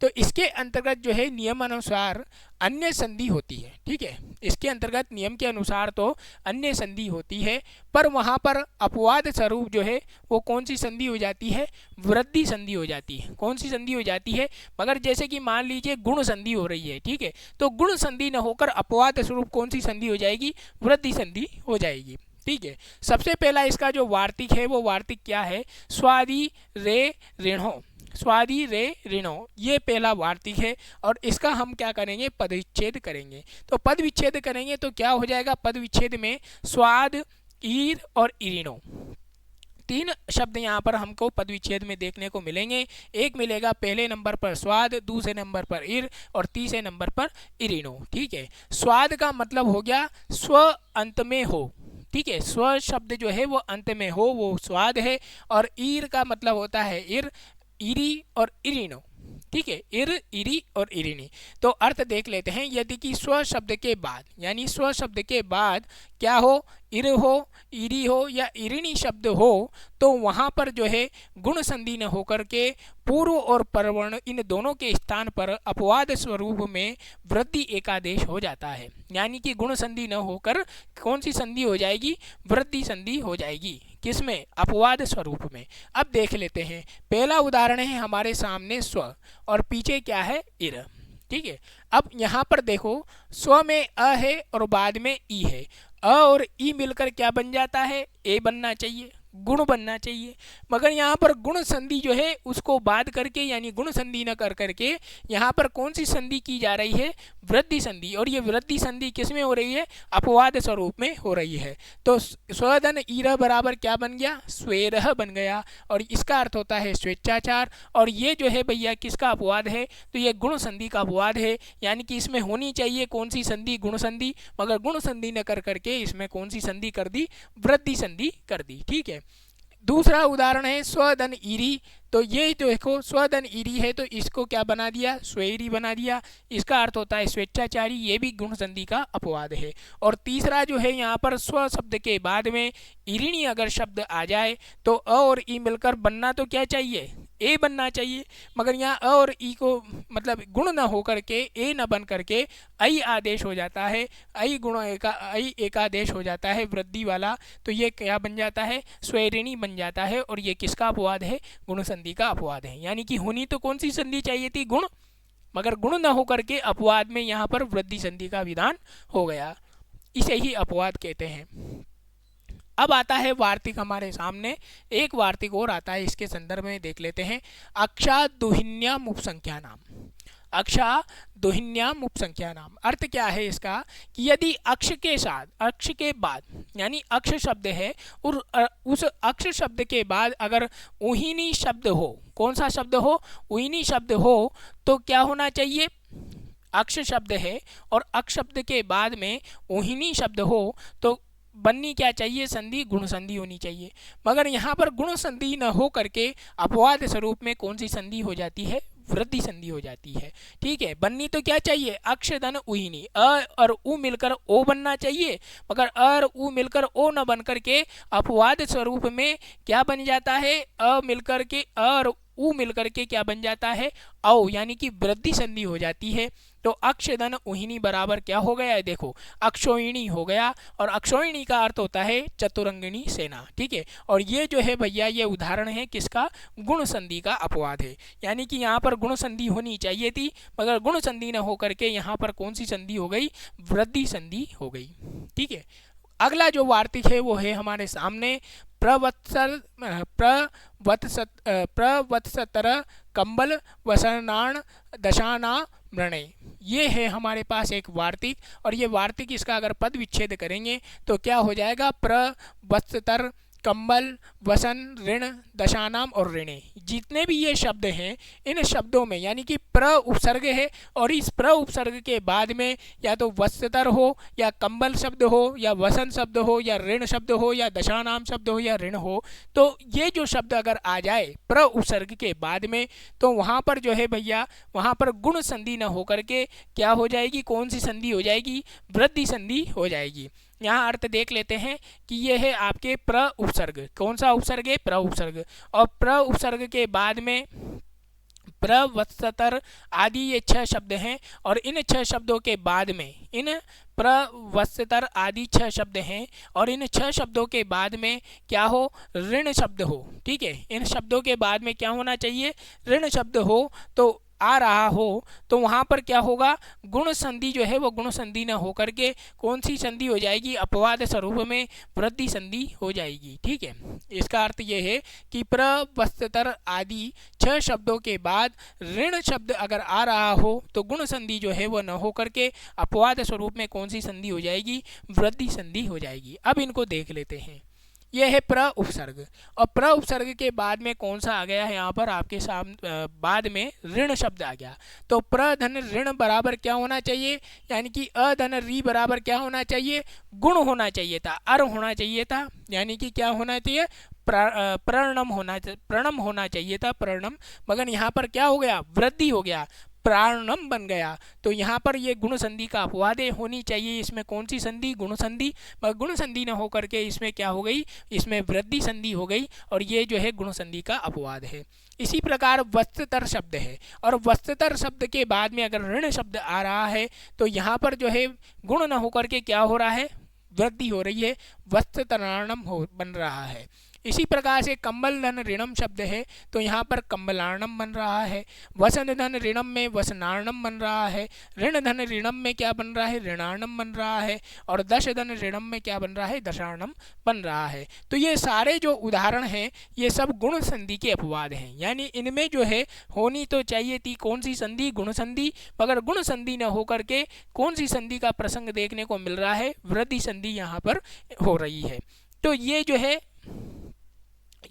तो इसके अंतर्गत जो है नियमानुसार अन्य संधि होती है। ठीक है, इसके अंतर्गत नियम के अनुसार तो अन्य संधि होती है, पर वहाँ पर अपवाद स्वरूप जो है वो कौन सी संधि हो जाती है, वृद्धि संधि हो जाती है। कौन सी संधि हो जाती है, मगर जैसे कि मान लीजिए गुण संधि हो रही है। ठीक है, तो गुण संधि न होकर अपवाद स्वरूप कौन सी संधि हो जाएगी, वृद्धि संधि हो जाएगी। ठीक है, सबसे पहला इसका जो वार्तिक है वो वार्तिक क्या है, स्वादि रे ऋणो, स्वादि रे ऋणो, ये पहला वार्तिक है। और इसका हम क्या करेंगे, पद विच्छेद करेंगे। तो पद विच्छेद करेंगे तो क्या हो जाएगा, पद विच्छेद में स्वाद, ईर और इरिणो, तीन शब्द यहाँ पर हमको पद विच्छेद में देखने को मिलेंगे। एक मिलेगा पहले नंबर पर स्वाद, दूसरे नंबर पर इर, और तीसरे नंबर पर इरिणो। ठीक है, स्वाद का मतलब हो गया स्व अंत में हो, ठीक है, स्व शब्द जो है वो अंत में हो वो स्वाद है, और ईर का मतलब होता है इर, इरी और इरिनो, ठीक है, इर, इरी और इरिनी। तो अर्थ देख लेते हैं, यदि कि स्व शब्द के बाद, यानी स्व शब्द के बाद क्या हो, इर हो, इरी हो या इरिनी शब्द हो, तो वहाँ पर जो है गुण संधि न होकर के पूर्व और परवर्ण इन दोनों के स्थान पर अपवाद स्वरूप में वृद्धि एकादेश हो जाता है। यानी कि गुण संधि न होकर कौन सी संधि हो जाएगी, वृद्धि संधि हो जाएगी, किसमें, अपवाद स्वरूप में। अब देख लेते हैं, पहला उदाहरण है हमारे सामने स्व, और पीछे क्या है, इर, ठीक है। अब यहाँ पर देखो, स्व में अ है और बाद में ई है, अ और ई मिलकर क्या बन जाता है, ए बनना चाहिए, गुण बनना चाहिए। मगर यहाँ पर गुण संधि जो है उसको बाद करके, यानी गुण संधि न कर करके यहाँ पर कौन सी संधि की जा रही है, वृद्धि संधि। और ये वृद्धि संधि किस में हो रही है, अपवाद स्वरूप में हो रही है। तो स्वधन ईरह बराबर क्या बन गया, स्वेरह बन गया, और इसका अर्थ होता है स्वेच्छाचार। और ये जो है भैया किसका अपवाद है, तो ये गुण संधि का अपवाद है। यानी कि इसमें होनी चाहिए कौन सी संधि, गुण संधि, मगर गुण संधि न कर करके इसमें कौन सी संधि कर दी, वृद्धि संधि कर दी, ठीक है। दूसरा उदाहरण है स्वधन ईरी। तो ये जो देखो स्वधन ईरी है, तो इसको क्या बना दिया, स्वेरी बना दिया, इसका अर्थ होता है स्वेच्छाचारी, ये भी गुण संधि का अपवाद है। और तीसरा जो है यहाँ पर स्व शब्द के बाद में ईरिणी अगर शब्द आ जाए तो अ और ई मिलकर बनना तो क्या चाहिए, ए बनना चाहिए। मगर यहाँ अ और ई को मतलब गुण न होकर के ए न बन करके ऐ आदेश हो जाता है, ऐ गुण ऐ एकादेश हो जाता है वृद्धि वाला। तो ये क्या बन जाता है, स्वेरिणी बन जाता है, और ये किसका अपवाद है, गुण संधि का अपवाद है। यानी कि होनी तो कौन सी संधि चाहिए थी, गुण, मगर गुण न होकर के अपवाद में यहाँ पर वृद्धि संधि का विधान हो गया, इसे ही अपवाद कहते हैं। अब आता है वार्तिक हमारे सामने, एक वार्तिक और आता है, इसके संदर्भ में देख लेते हैं। अक्षा दुहिन्याम उपसंख्या नाम, अक्षा दुहिन्याम उपसंख्या नाम, अर्थ क्या है इसका, कि यदि अक्ष के साथ, अक्ष के बाद, यानी अक्ष शब्द है और उस अक्ष शब्द के बाद अगर उहिनी शब्द हो, कौन सा शब्द हो, उहिनी शब्द हो, तो क्या होना चाहिए, अक्ष शब्द है और अक्ष शब्द के बाद में उहिनी शब्द हो तो बननी क्या चाहिए, संधि, गुण संधि होनी चाहिए। मगर यहाँ पर गुण संधि न हो करके अपवाद स्वरूप में कौन सी संधि हो जाती है, वृद्धि संधि हो जाती है, ठीक है। बननी तो क्या चाहिए, अक्ष धन उहिनी, अ और उ मिलकर ओ बनना चाहिए, मगर अ और उ मिलकर ओ न बन करके अपवाद स्वरूप में क्या बन जाता है, अ मिलकर के अ और उ मिलकर के क्या बन जाता है, औ, यानी कि वृद्धि संधि हो जाती है। तो अक्ष धन उहिनी बराबर क्या हो गया है, देखो अक्षोहिणी हो गया, और अक्षोहिणी का अर्थ होता है चतुरंगिणी सेना, ठीक है। और ये जो है भैया ये उदाहरण है किसका, गुण संधि का अपवाद है। यानी कि यहाँ पर गुण संधि होनी चाहिए थी, मगर गुण संधि न होकर के यहाँ पर कौन सी संधि हो गई, वृद्धि संधि हो गई, ठीक है। अगला जो वार्तिक है वो है हमारे सामने, प्रवत्सतर कंबल वसनान दशाना मृणे। ये है हमारे पास एक वार्तिक, और ये वार्तिक इसका अगर पद विच्छेद करेंगे तो क्या हो जाएगा, प्रवत्सतर कंबल वसन ऋण दशानाम और ऋणे। जितने भी ये शब्द हैं इन शब्दों में यानी कि प्र उपसर्ग है, और इस प्र उपसर्ग के बाद में या तो वस्त्र हो या कंबल शब्द हो या वसन शब्द हो या ऋण शब्द हो या दशानाम शब्द हो या ऋण हो, तो ये जो शब्द अगर आ जाए प्र उपसर्ग के बाद में तो वहाँ पर जो है भैया वहाँ पर गुण संधि न होकर के क्या हो जाएगी, कौन सी संधि हो जाएगी, वृद्धि संधि हो जाएगी। यहाँ अर्थ देख लेते हैं कि ये है आपके प्र उपसर्ग, कौन सा उपसर्ग है, प्र उपसर्ग, और प्र उपसर्ग के बाद में प्रवत्सतर आदि ये 6 शब्द हैं, और इन 6 शब्दों के बाद में इन प्रवत्सतर आदि 6 शब्द हैं, और इन 6 शब्दों के बाद में क्या हो, ऋण शब्द हो, ठीक है। इन शब्दों के बाद में क्या होना चाहिए, ऋण शब्द हो तो आ रहा हो, तो वहाँ पर क्या होगा, गुण संधि जो है वो गुण संधि न होकर के कौन सी संधि हो जाएगी, अपवाद स्वरूप में वृद्धि संधि हो जाएगी, ठीक है। इसका अर्थ ये है कि प्रवत्सतर आदि 6 शब्दों के बाद ऋण शब्द अगर आ रहा हो तो गुण संधि जो है वो न होकर के अपवाद स्वरूप में कौन सी संधि हो जाएगी, वृद्धि संधि हो जाएगी। अब इनको देख लेते हैं। ये है प्र उपसर्ग। और प्र उपसर्ग के बाद में कौन सा आ गया है यहाँ पर आपके सामने, बाद में ऋण शब्द आ गया। तो प्र धन ऋण बराबर क्या होना चाहिए, यानी कि अ धन री बराबर क्या होना चाहिए, गुण होना चाहिए था, अर होना चाहिए था, यानी कि क्या होना चाहिए, प्रणम होना चाहिए था, प्रणम, मगर यहाँ पर क्या हो गया, वृद्धि हो गया, प्राणम बन गया। तो यहाँ पर ये गुण संधि का अपवाद होनी चाहिए। इसमें कौन सी संधि, गुण संधि, मगर गुण संधि न होकर के इसमें क्या हो गई, इसमें वृद्धि संधि हो गई, और ये जो है गुण संधि का अपवाद है। इसी प्रकार वस्त्रतर शब्द है, और वस्त्रतर शब्द के बाद में अगर ऋण शब्द आ रहा है तो यहाँ पर जो है गुण न होकर के क्या हो रहा है, वृद्धि हो रही है, वस्त्रतराणम हो बन रहा है। इसी प्रकार से कंबल धन ऋणम शब्द है, तो यहाँ पर कंबलार्णम बन रहा है। वसन धन ऋणम में वसनार्णम बन रहा है। ऋण धन ऋणम में क्या बन रहा है, ऋणार्णम बन रहा है। और दश धन ऋणम में क्या बन रहा है, दशार्णम बन रहा है। तो ये सारे जो उदाहरण हैं ये सब गुण संधि के अपवाद हैं, यानी इनमें जो है होनी तो चाहिए थी कौन सी संधि, गुण संधि, मगर गुण संधि न होकर के कौन सी संधि का प्रसंग देखने को मिल रहा है, वृद्धि संधि यहाँ पर हो रही है। तो ये जो है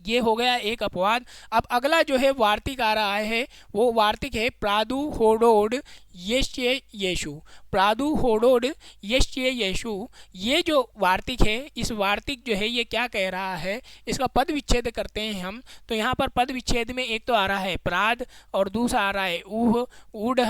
ये हो गया एक अपवाद। अब अगला जो है वार्तिक आ रहा है, वो वार्तिक है प्रादु होडोड यश्य येषु। प्रादु होडोड यश्य येषु, ये जो वार्तिक है, इस वार्तिक जो है ये क्या कह रहा है, इसका पद विच्छेद करते हैं हम। तो यहाँ पर पद विच्छेद में एक तो आ रहा है प्राद, और दूसरा आ रहा है ऊह, ऊढ़,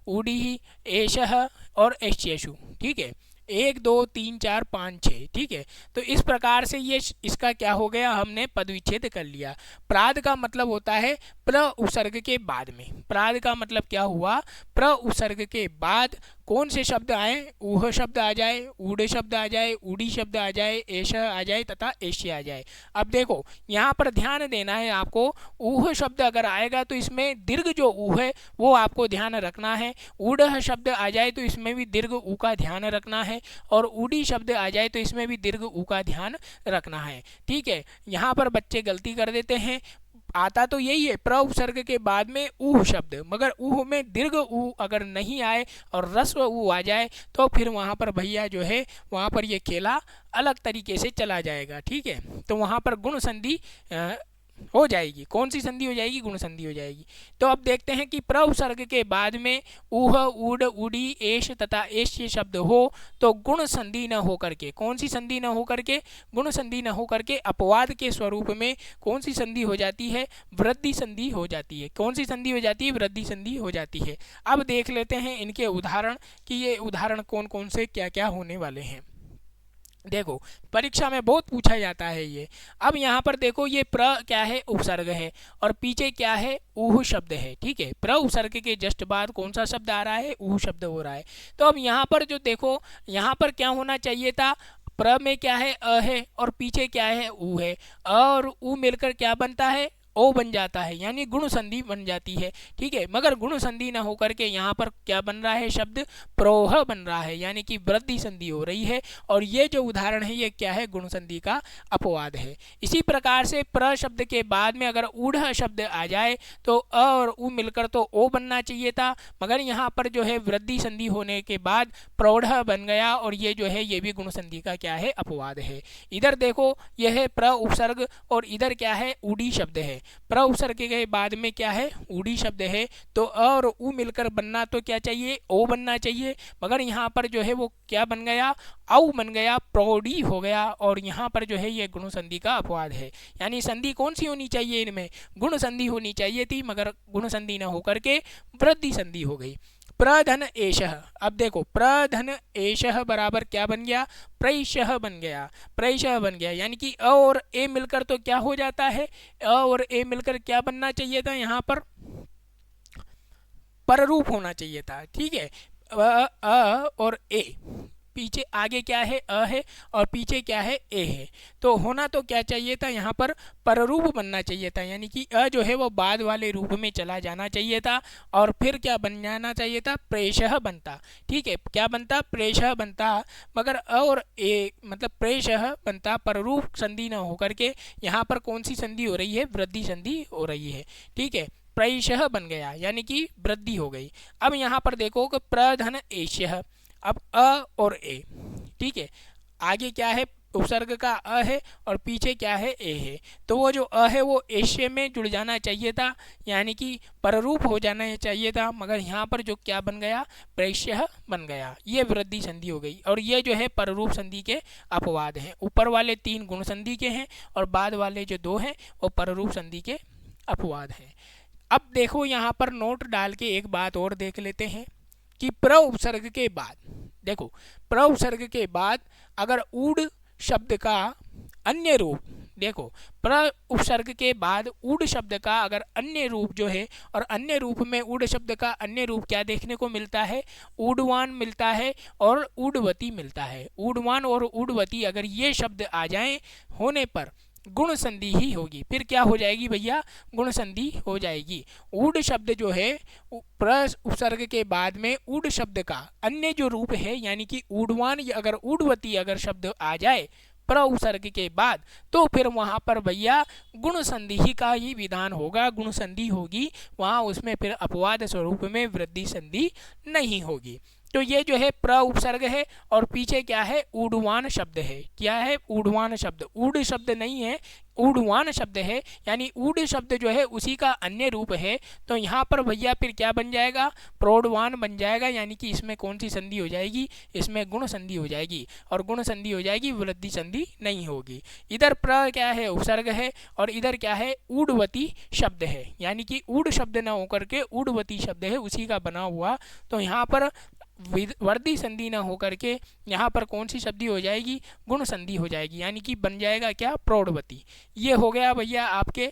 ऊढ़ी, एषः और एष्येषु। ठीक है, 1 2 3 4 5 6, ठीक है। तो इस प्रकार से ये इसका क्या हो गया, हमने पद विच्छेद कर लिया। प्राद का मतलब होता है प्र उपसर्ग के बाद में। प्राद का मतलब क्या हुआ, प्र उपसर्ग के बाद कौन से शब्द आए, ऊह शब्द आ जाए, ऊढ़ शब्द आ जाए, ऊढ़ी शब्द आ जाए, एष आ जाए तथा एष्य आ जाए। अब देखो यहाँ पर ध्यान देना है आपको, ऊह शब्द अगर आएगा तो इसमें दीर्घ जो ऊ है वो आपको ध्यान रखना है। ऊढ़ शब्द आ जाए तो इसमें भी दीर्घ ऊ का ध्यान रखना है, और ऊढ़ी शब्द आ जाए तो इसमें भी दीर्घ ऊ का ध्यान रखना है। ठीक है, यहाँ पर बच्चे गलती कर देते हैं, आता तो यही है प्र उपसर्ग के बाद में ऊह शब्द, मगर ऊह में दीर्घ ऊ अगर नहीं आए और रस्व ऊ आ जाए तो फिर वहाँ पर भैया जो है वहाँ पर ये खेला अलग तरीके से चला जाएगा। ठीक है, तो वहाँ पर गुण संधि हो जाएगी। कौन सी संधि हो जाएगी, गुण संधि हो जाएगी। तो अब देखते हैं कि प्र उपसर्ग के बाद में ऊह, ऊढ़, ऊढ़ी, एष तथा एष्य शब्द हो तो गुण संधि न होकर के, कौन सी संधि न होकर के, गुण संधि न होकर के अपवाद के स्वरूप में कौन सी संधि हो जाती है, वृद्धि संधि हो जाती है। कौन सी संधि हो जाती है, वृद्धि संधि हो जाती है। अब देख लेते हैं इनके उदाहरण कि ये उदाहरण कौन कौन से क्या क्या होने वाले हैं। देखो परीक्षा में बहुत पूछा जाता है ये। अब यहाँ पर देखो ये प्र क्या है, उपसर्ग है, और पीछे क्या है, ऊह शब्द है। ठीक है, प्र उपसर्ग के जस्ट बाद कौन सा शब्द आ रहा है, ऊह शब्द हो रहा है। तो अब यहाँ पर जो देखो, यहाँ पर क्या होना चाहिए था, प्र में क्या है, अ है, और पीछे क्या है, ऊ है। अ और ऊ मिलकर क्या बनता है, ओ बन जाता है, यानी गुण संधि बन जाती है। ठीक है, मगर गुण संधि न होकर के यहाँ पर क्या बन रहा है, शब्द प्रोह बन रहा है, यानी कि वृद्धि संधि हो रही है। और ये जो उदाहरण है ये क्या है, गुण संधि का अपवाद है। इसी प्रकार से प्र शब्द के बाद में अगर ऊढ़ शब्द आ जाए तो अ और उ मिलकर तो ओ बनना चाहिए था, मगर यहाँ पर जो है वृद्धि संधि होने के बाद प्रौढ़ बन गया, और ये जो है ये भी गुण संधि का क्या है, अपवाद है। इधर देखो यह है प्र उपसर्ग, और इधर क्या है, ऊढ़ी शब्द है। प्र उपसर्ग के बाद में क्या है, ऊढ़ी शब्द है, तो अ और उ मिलकर बनना तो क्या चाहिए, ओ बनना चाहिए, मगर यहाँ पर जो है वो क्या बन गया, औ बन गया, प्रौढ़ी हो गया, और यहाँ पर जो है ये गुण संधि का अपवाद है। यानी संधि कौन सी होनी चाहिए, इनमें गुण संधि होनी चाहिए थी, मगर गुण संधि न होकर के वृद्धि संधि हो गई। प्रधन एषः, अब देखो प्रधन एषः बराबर क्या बन गया, प्रैषः बन गया, प्रैषः बन गया, यानी कि अ और ए मिलकर तो क्या हो जाता है, अ और ए मिलकर क्या बनना चाहिए था, यहाँ पर पररूप होना चाहिए था। ठीक है, अ और ए, पीछे आगे क्या है, अ है, और पीछे क्या है, ए है, तो होना तो क्या चाहिए था, यहाँ पर पररूप बनना चाहिए था, यानी कि अ जो है वो बाद वाले रूप में चला जाना चाहिए था, और फिर क्या बन जाना चाहिए था, प्रेषः बनता। ठीक है, क्या बनता, प्रेषः बनता, मगर अ और ए मतलब प्रेषः बनता, पररूप संधि न होकर के यहाँ पर कौन सी संधि हो रही है, वृद्धि संधि हो रही है। ठीक है, प्रैषः बन गया, यानी कि वृद्धि हो गई। अब यहाँ पर देखो कि प्रधन एष्यः, अब अ और ए, ठीक है, आगे क्या है, उपसर्ग का अ है और पीछे क्या है ए है, तो वो जो अ है वो एश्य में जुड़ जाना चाहिए था, यानी कि पररूप हो जाना चाहिए था, मगर यहाँ पर जो क्या बन गया, प्रेक्ष्य बन गया। ये वृद्धि संधि हो गई और ये जो है पररूप संधि के अपवाद हैं। ऊपर वाले 3 गुण संधि के हैं और बाद वाले जो 2 हैं वो पररूप संधि के अपवाद हैं। अब देखो यहाँ पर नोट डाल के एक बात और देख लेते हैं कि प्र उपसर्ग के बाद, देखो प्र उपसर्ग के बाद अगर ऊड शब्द का अन्य रूप, देखो प्र उपसर्ग के बाद ऊड शब्द का अगर अन्य रूप जो है, और अन्य रूप में ऊड शब्द का अन्य रूप क्या देखने को मिलता है, ऊडवान मिलता है और ऊडवती मिलता है। ऊडवान और ऊडवती अगर ये शब्द आ जाएं होने पर गुण संधि ही होगी। फिर क्या हो जाएगी भैया, गुण संधि हो जाएगी। ऊड शब्द जो है प्र उपसर्ग के बाद में ऊड शब्द का अन्य जो रूप है, यानी कि ऊडवान या अगर ऊडवती अगर शब्द आ जाए प्र उपसर्ग के बाद, तो फिर वहाँ पर भैया गुण संधि ही का ही विधान होगा, गुण संधि होगी वहाँ, उसमें फिर अपवाद स्वरूप में वृद्धि संधि नहीं होगी। तो ये जो है प्र उपसर्ग है और पीछे क्या है, ऊडवान शब्द है। क्या है, ऊडवान शब्द, ऊड शब्द नहीं है, ऊडवान शब्द है, यानी ऊड शब्द जो है उसी का अन्य रूप है। तो यहाँ पर भैया फिर क्या बन जाएगा, प्रोडवान बन जाएगा, यानी कि इसमें कौन सी संधि हो जाएगी, इसमें गुण संधि हो जाएगी, और गुण संधि हो जाएगी, वृद्धि संधि नहीं होगी। इधर प्र क्या है, उपसर्ग है, और इधर क्या है, ऊडवती शब्द है, यानी कि ऊड शब्द न होकर के ऊडवती शब्द है उसी का बना हुआ। तो यहाँ पर वृद्धि संधि न होकर के यहाँ पर कौन सी संधि हो जाएगी, गुण संधि हो जाएगी, यानी कि बन जाएगा क्या, प्रौढ़वती। ये हो गया भैया आपके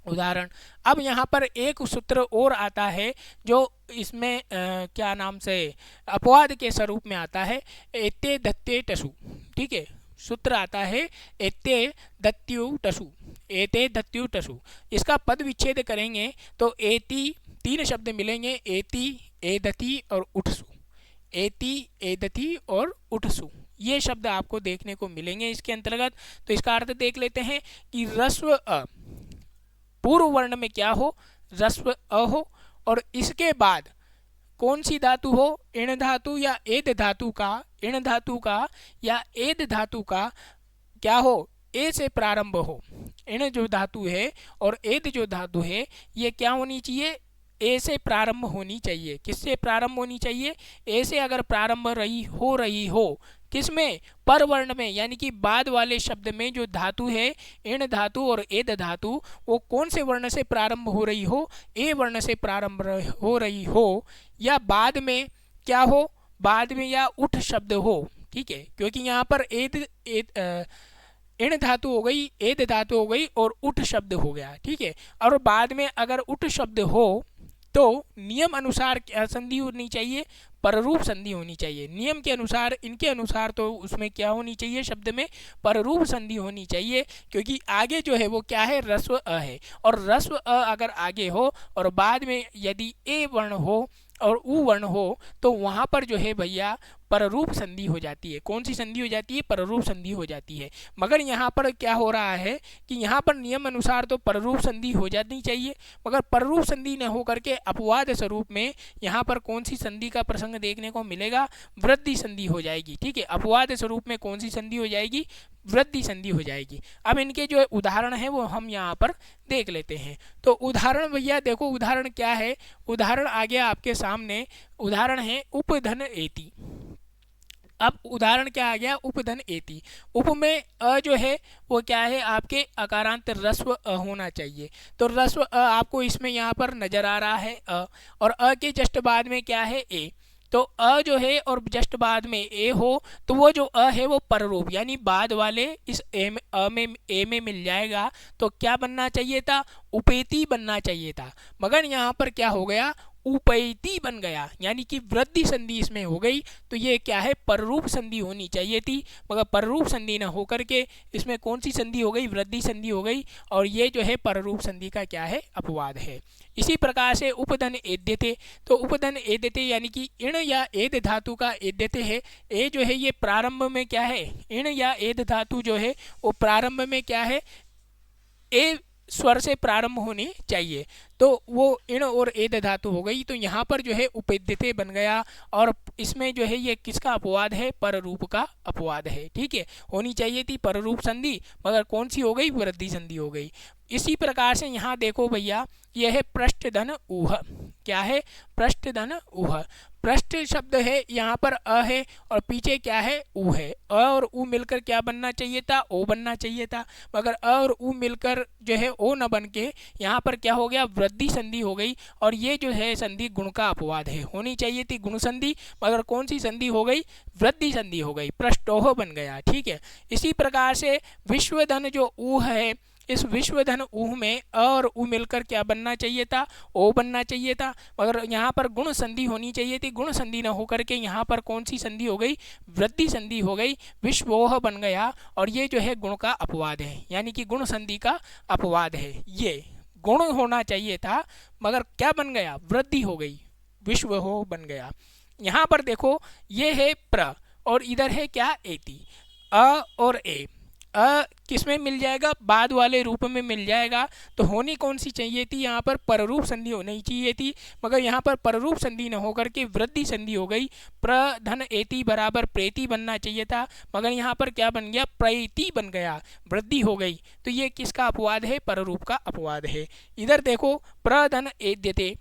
उदाहरण। अब यहाँ पर एक सूत्र और आता है जो इसमें क्या नाम से अपवाद के स्वरूप में आता है, एते दत्ते टसु। ठीक है, सूत्र आता है एते दत्त्यु टसु, एते दत्त्यु टसु। इसका पद विच्छेद करेंगे तो एति 3 शब्द मिलेंगे, एति, एदति और उठसु। एति, एदति और उठसु ये शब्द आपको देखने को मिलेंगे इसके अंतर्गत। तो इसका अर्थ देख लेते हैं कि रस्व अ, पूर्व वर्ण में क्या हो, रस्व अ हो, और इसके बाद कौन सी धातु हो, इण धातु या एद धातु का, इण धातु का या एद धातु का क्या हो, ए से प्रारंभ हो। इण जो धातु है और एद जो धातु है ये क्या होनी चाहिए, ए से प्रारंभ होनी चाहिए। किससे प्रारंभ होनी चाहिए, ए से अगर प्रारंभ रही हो किसमें, पर वर्ण में, यानी कि बाद वाले शब्द में जो धातु है इण धातु और एद धातु वो कौन से वर्ण से प्रारंभ हो रही हो, ए वर्ण से प्रारंभ हो रही हो, या बाद में क्या हो, बाद में या उठ शब्द हो। ठीक है, क्योंकि यहाँ पर इण धातु हो गई, एद धातु हो गई और उठ शब्द हो गया। ठीक है, और बाद में अगर उठ शब्द हो तो नियम अनुसार क्या संधि होनी चाहिए, पररूप संधि होनी चाहिए। नियम के अनुसार, इनके अनुसार तो उसमें क्या होनी चाहिए, शब्द में पररूप संधि होनी चाहिए, क्योंकि आगे जो है वो क्या है, रस्व अ है, और रस्व अ अगर आगे हो और बाद में यदि ए वर्ण हो और उ वर्ण हो तो वहाँ पर जो है भैया पररूप संधि हो जाती है। कौन सी संधि हो जाती है, पररूप संधि हो जाती है। मगर यहाँ पर क्या हो रहा है कि यहाँ पर नियम अनुसार तो पररूप संधि हो जानी चाहिए, मगर पररूप संधि न हो करके अपवाद स्वरूप में यहाँ पर कौन सी संधि का प्रसंग देखने को मिलेगा, वृद्धि संधि हो जाएगी। ठीक है, अपवाद स्वरूप में कौन सी संधि हो जाएगी, वृद्धि संधि हो जाएगी। अब इनके जो उदाहरण है वो हम यहाँ पर देख लेते हैं। तो उदाहरण भैया देखो, उदाहरण क्या है, उदाहरण आ गया आपके सामने, उदाहरण है उपधन एति। अब उदाहरण क्या आ गया, उपधन एति। उप में अ जो है वो क्या है, आपके अकारांत रस्व अ होना चाहिए। तो रस्व अ आपको इसमें यहाँ पर नजर आ रहा है अ, और अ के जस्ट बाद में क्या है, ए। तो अ जो है और जस्ट बाद में ए हो तो वो जो अ है वो पररूप, यानी बाद वाले इस ए में मिल जाएगा। तो क्या बनना चाहिए था, उपेति बनना चाहिए था, मगर यहाँ पर क्या हो गया, उपैति बन गया, यानी कि वृद्धि संधि इसमें हो गई। तो ये क्या है, पररूप संधि होनी चाहिए थी, मगर पररूप संधि न होकर के इसमें कौन सी संधि हो गई, वृद्धि संधि हो गई, और ये जो है पररूप संधि का क्या है, अपवाद है। इसी प्रकार से उपधन एद्यते, तो उपधन एद्यते यानी कि इण या एद धातु का एद्यते है। ए जो है ये प्रारंभ में क्या है, इण या एद धातु जो है वो प्रारंभ में क्या है, ए स्वर से प्रारंभ होनी चाहिए। तो वो इण और एद धातु हो गई। तो यहाँ पर जो है उपेद्यते बन गया और इसमें जो है ये किसका अपवाद है? पररूप का अपवाद है। ठीक है, होनी चाहिए थी पररूप संधि, मगर कौन सी हो गई? वृद्धि संधि हो गई। इसी प्रकार से यहाँ देखो भैया, यह है पृष्ठधन ऊह। क्या है? पृष्ठधन ऊह। पृष्ठ शब्द है, यहाँ पर अ है और पीछे क्या है? ऊ है। अ और ऊ मिलकर क्या बनना चाहिए था? ओ बनना चाहिए था, मगर अ और ऊ मिलकर जो है ओ न बन के यहाँ पर क्या हो गया? वृद्धि संधि हो गई। और ये जो है संधि गुण का अपवाद है। होनी चाहिए थी गुण संधि, मगर कौन सी संधि हो गई? वृद्धि संधि हो गई, पृष्ठोह बन गया। ठीक है, इसी प्रकार से विश्वधन जो ऊह है, इस विश्वधन ऊह में अ और ऊ मिलकर क्या बनना चाहिए था? ओ बनना चाहिए था, मगर यहाँ पर गुण संधि होनी चाहिए थी। गुण संधि न होकर के यहाँ पर कौन सी संधि हो गई? वृद्धि संधि हो गई, विश्वोह बन गया। और ये जो है गुण का अपवाद है, यानी कि गुण संधि का अपवाद है। ये गुण होना चाहिए था, मगर क्या बन गया? वृद्धि हो गई, विश्वोह बन गया। यहाँ पर देखो, ये है प्र और इधर है क्या? एति। अ और ए, अ किसमें मिल जाएगा? बाद वाले रूप में मिल जाएगा। तो होनी कौन सी चाहिए थी? यहाँ पर पररूप संधि होनी चाहिए थी, मगर यहाँ पर पररूप संधि न होकर के वृद्धि संधि हो गई। प्रधन एति बराबर प्रेति बनना चाहिए था, मगर यहाँ पर क्या बन गया? प्रैति बन गया, वृद्धि हो गई। तो ये किसका अपवाद है? पररूप का अपवाद है। इधर देखो, प्रधन एद्यते,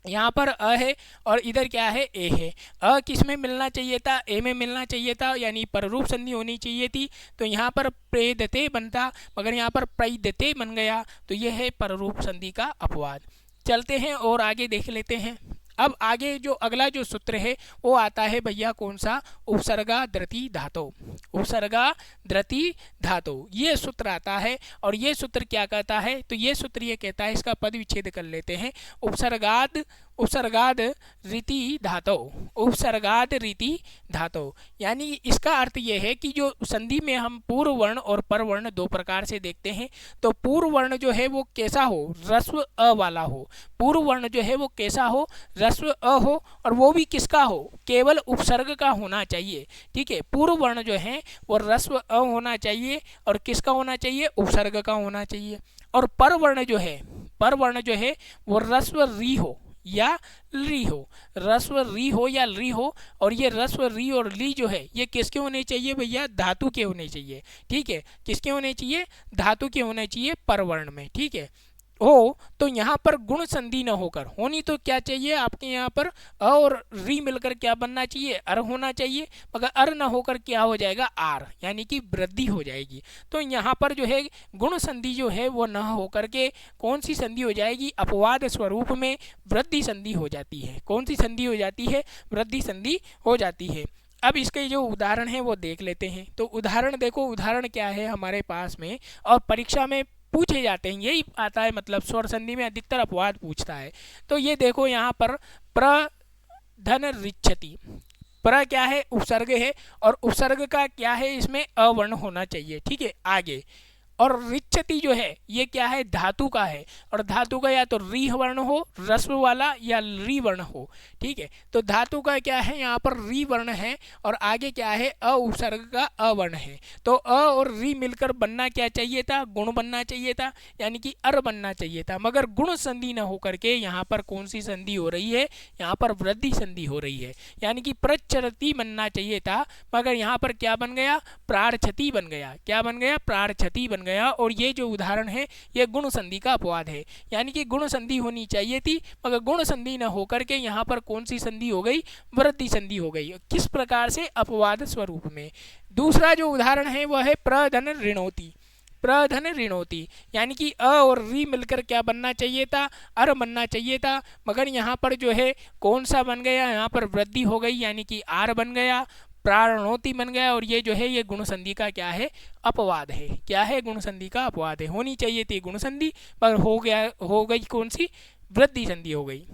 यहाँ पर अ है और इधर क्या है? ए है। अ किस में मिलना चाहिए था? ए में मिलना चाहिए था, यानी पररूप संधि होनी चाहिए थी। तो यहाँ पर प्रेदते बनता, मगर यहाँ पर प्रैदते बन गया। तो यह है पररूप संधि का अपवाद। चलते हैं और आगे देख लेते हैं। अब आगे जो अगला जो सूत्र है वो आता है भैया कौन सा? उपसर्गा धृति धातु। उपसर्गा धृति धातु, ये सूत्र आता है। और ये सूत्र क्या कहता है? तो ये सूत्र ये कहता है, इसका पद विच्छेद कर लेते हैं। उपसर्गाद रीति धातु, उपसर्गाद रीति धातु, यानी इसका अर्थ ये है कि जो संधि में हम पूर्व वर्ण और पर वर्ण दो प्रकार से देखते हैं। तो पूर्व वर्ण जो है वो कैसा हो? ह्रस्व अ वाला हो। पूर्व वर्ण जो है वो कैसा हो? ह्रस्व अ हो, और वो भी किसका हो? केवल उपसर्ग का होना चाहिए। ठीक है, पूर्व वर्ण जो है वो ह्रस्व अ होना चाहिए और किसका होना चाहिए? उपसर्ग का होना चाहिए। और पर वर्ण जो है, पर वर्ण जो है वो ह्रस्व री हो या ली हो, ह्रस्व री हो या ली हो। और ये ह्रस्व री और ली जो है ये किसके होने चाहिए भैया? धातु के होने चाहिए। ठीक है, किसके होने चाहिए? धातु के होने चाहिए परवर्ण में। ठीक है, हो तो यहाँ पर गुण संधि न होकर होनी तो क्या चाहिए आपके? यहाँ पर अ और री मिलकर क्या बनना चाहिए? अर होना चाहिए, मगर अर न होकर क्या हो जाएगा? आर, यानी कि वृद्धि हो जाएगी। तो यहाँ पर जो है गुण संधि जो है वो न होकर के कौन सी संधि हो जाएगी? अपवाद स्वरूप में वृद्धि संधि हो जाती है। कौन सी संधि हो जाती है? वृद्धि संधि हो जाती है। अब इसके जो उदाहरण है वो देख लेते हैं। तो उदाहरण देखो, उदाहरण क्या है हमारे पास में और परीक्षा में पूछे जाते हैं, यही आता है। मतलब स्वर संधि में अधिकतर अपवाद पूछता है। तो ये देखो यहाँ पर प्रधन रिच्छति, प्र क्या है? उपसर्ग है, और उपसर्ग का क्या है? इसमें अवर्ण होना चाहिए। ठीक है, आगे। और रिच्छति जो है ये क्या है? धातु का है, और धातु का या तो री वर्ण हो ह्रस्व वाला या री वर्ण हो। ठीक है, तो धातु का क्या है? यहाँ पर री वर्ण है और आगे क्या है? अ उपसर्ग का अवर्ण है। तो अ और री मिलकर बनना क्या चाहिए था? गुण बनना चाहिए था, यानी कि अर बनना चाहिए था। मगर गुण संधि न होकर के यहाँ पर कौन सी संधि हो रही है? यहाँ पर वृद्धि संधि हो रही है, यानी कि प्रचरति बनना चाहिए था, मगर यहाँ पर क्या बन गया? प्रारछति बन गया। क्या बन गया? प्रारछति बन गया। और ये जो उदाहरण है ये गुण संधि का अपवाद है, यानी कि गुण संधि होनी चाहिए थी, मगर गुण संधि न होकर के यहाँ पर कौन सी संधि हो गई? वृद्धि संधि हो गई। किस प्रकार से? अपवाद स्वरूप में। दूसरा जो उदाहरण है वह है प्रधन ऋणोति। प्रधन ऋणोति, यानी कि अ और री मिलकर क्या बनना चाहिए था? अर बनना चाहिए था, मगर यहाँ पर जो है कौन सा बन गया? यहाँ पर वृद्धि हो गई, यानी कि आर बन गया, प्राणोति बन गया। और ये जो है ये गुण संधि का क्या है? अपवाद है। क्या है? गुण संधि का अपवाद है। होनी चाहिए थी गुण संधि, पर हो गई कौन सी? वृद्धि संधि हो गई।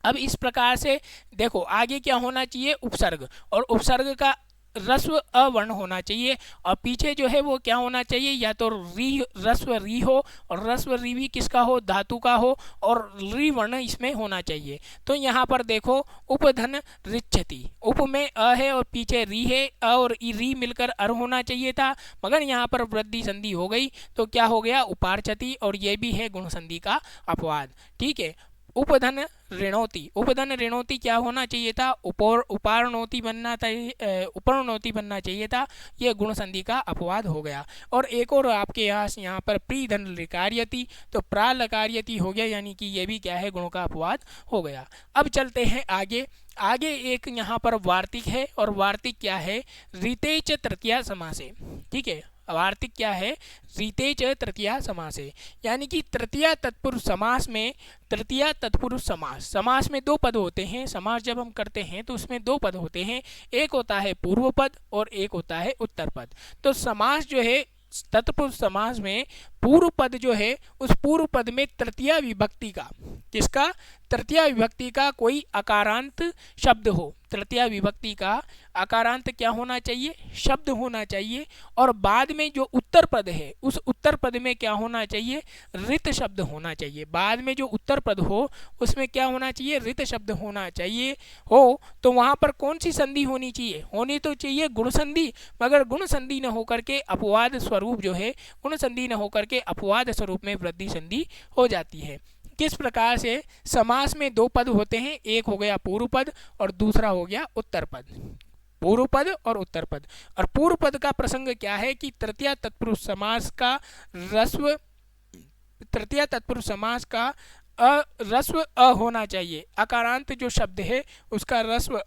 अब इस प्रकार से देखो आगे क्या होना चाहिए? उपसर्ग, और उपसर्ग का रस्व अवर्ण होना चाहिए और पीछे जो है वो क्या होना चाहिए, या तो री रस्व री हो और रस्व री भी किसका हो, धातु का हो और री वर्ण इसमें होना चाहिए। तो यहाँ पर देखो उपधन रिच्छति, उप में अ है और पीछे री है, अ और री मिलकर अर होना चाहिए था, मगर यहाँ पर वृद्धि संधि हो गई तो क्या हो गया, उपार्चति, और ये भी है गुण संधि का अपवाद। ठीक है, उपधन ऋणोति, उपधन ऋणोति क्या होना चाहिए था, उपारणोति बनना चाहिए, उपरणोति बनना चाहिए था, ये गुण संधि का अपवाद हो गया। और एक और आपके यहाँ पर प्रीधन लकार्यति, तो प्रा लकार्यति हो गया, यानी कि ये भी क्या है, गुण का अपवाद हो गया। अब चलते हैं आगे। आगे एक यहाँ पर वार्तिक है, और वार्तिक क्या है, रीतेच तृतीया समासे। ठीक है, वार्तिक क्या है, रीतेच तृतीया समास है, यानी कि तृतीया तत्पुरुष समास में, तृतीया तत्पुरुष समास, समास में दो पद होते हैं। समास जब हम करते हैं तो उसमें दो पद होते हैं, एक होता है पूर्व पद और एक होता है उत्तर पद। तो समास जो है तत्पुरुष समास में पूर्व पद जो है, उस पूर्व पद में तृतीया विभक्ति का, किसका, तृतीया विभक्ति का कोई अकारांत शब्द हो, तृतीया विभक्ति का अकारांत क्या होना चाहिए, शब्द होना चाहिए, और बाद में जो उत्तर पद है उस उत्तर पद में क्या होना चाहिए, ऋत शब्द होना चाहिए। बाद में जो उत्तर पद हो उसमें क्या होना चाहिए, ऋत शब्द होना चाहिए। हो तो वहाँ पर कौन सी संधि होनी चाहिए, होनी तो चाहिए गुण संधि, मगर गुण संधि न होकर के अपवाद स्वरूप जो है, गुण संधि न होकर के अपवाद स्वरूप में वृद्धि संधि हो जाती है। किस प्रकार से, समास में दो पद होते हैं, एक हो गया पूर्व पद और दूसरा हो गया उत्तर पद, पूर्व पद और उत्तर पद। और पूर्व पद का प्रसंग क्या है कि तृतीया तत्पुरुष समास का रस्व, तृतीया तत्पुरुष समास का रस्व अ होना चाहिए, अकारांत जो शब्द है उसका रस्व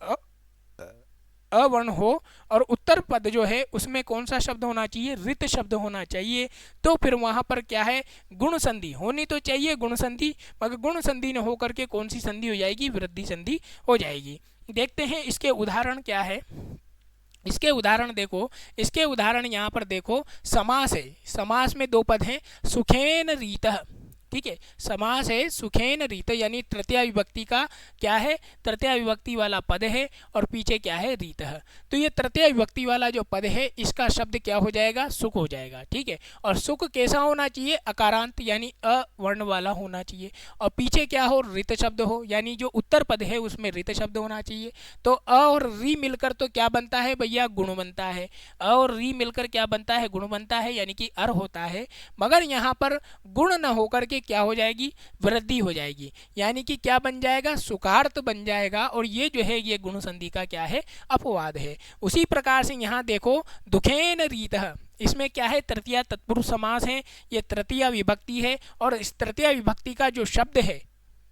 अवर्ण हो, और उत्तर पद जो है उसमें कौन सा शब्द होना चाहिए, ऋत शब्द होना चाहिए। तो फिर वहाँ पर क्या है, गुण संधि होनी तो चाहिए, गुण संधि, मगर गुण संधि न होकर के कौन सी संधि हो जाएगी, वृद्धि संधि हो जाएगी। देखते हैं इसके उदाहरण क्या है। इसके उदाहरण देखो, इसके उदाहरण यहाँ पर देखो, समास है, समास में दो पद हैं, सुखेन रीतः। ठीक है, समास है सुखेन रीत, यानी तृतीया विभक्ति का क्या है, तृतीया विभक्ति वाला पद है और पीछे क्या है, रीत है। तो ये तृतीया विभक्ति वाला जो पद है इसका शब्द क्या हो जाएगा, सुख हो जाएगा। ठीक है, और सुख कैसा होना चाहिए, अकारांत यानी अवर्ण वाला होना चाहिए, और पीछे क्या हो, ऋत शब्द हो, यानी जो उत्तर पद है उसमें ऋत शब्द होना चाहिए। तो अ और री मिलकर तो क्या बनता है भैया, गुण बनता है। अ और री मिलकर क्या बनता है, गुण बनता है, यानी कि अर होता है, मगर यहाँ पर गुण न होकर के क्या हो जाएगी, वृद्धि हो जाएगी, यानी कि क्या बन जाएगा, सुकार्त बन जाएगा, और ये जो है ये गुण संधि का क्या है, अपवाद है। उसी प्रकार से यहाँ देखो, दुखेन रीतः, इसमें क्या है, तृतीया तत्पुरुष समास है, ये तृतीया विभक्ति है, और इस तृतीया विभक्ति का जो शब्द है,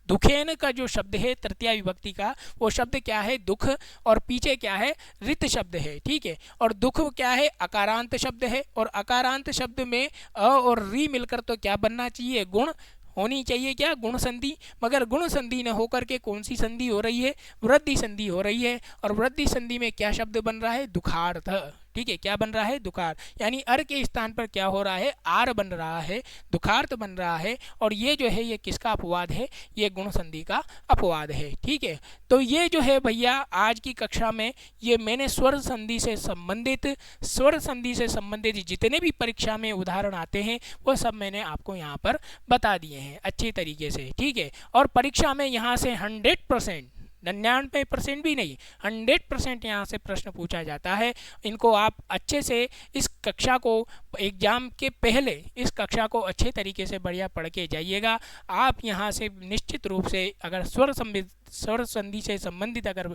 दुखेन का जो शब्द है तृतीया विभक्ति का, वो शब्द क्या है, दुख, और पीछे क्या है, ऋत शब्द है। ठीक है, और दुख क्या है, अकारांत शब्द है, और अकारांत शब्द में अ और री मिलकर तो क्या बनना चाहिए, गुण होनी चाहिए, क्या, गुण संधि, मगर गुण संधि न होकर के कौन सी संधि हो रही है, वृद्धि संधि हो रही है, और वृद्धि संधि में क्या शब्द बन रहा है, दुखार्थ। ठीक है, क्या बन रहा है, दुकार, यानी अर के स्थान पर क्या हो रहा है, आर बन रहा है, दुखार्थ बन रहा है, और ये जो है ये किसका अपवाद है, ये गुण संधि का अपवाद है। ठीक है, तो ये जो है भैया आज की कक्षा में ये मैंने स्वर संधि से संबंधित, स्वर संधि से संबंधित जितने भी परीक्षा में उदाहरण आते हैं वो सब मैंने आपको यहाँ पर बता दिए हैं अच्छी तरीके से। ठीक है, और परीक्षा में यहाँ से 100%, 99% भी नहीं, 100% यहाँ से प्रश्न पूछा जाता है। इनको आप अच्छे से इस कक्षा को, एग्जाम के पहले इस कक्षा को अच्छे तरीके से बढ़िया पढ़ के जाइएगा। आप यहाँ से निश्चित रूप से अगर स्वर संधि से संबंधित अगर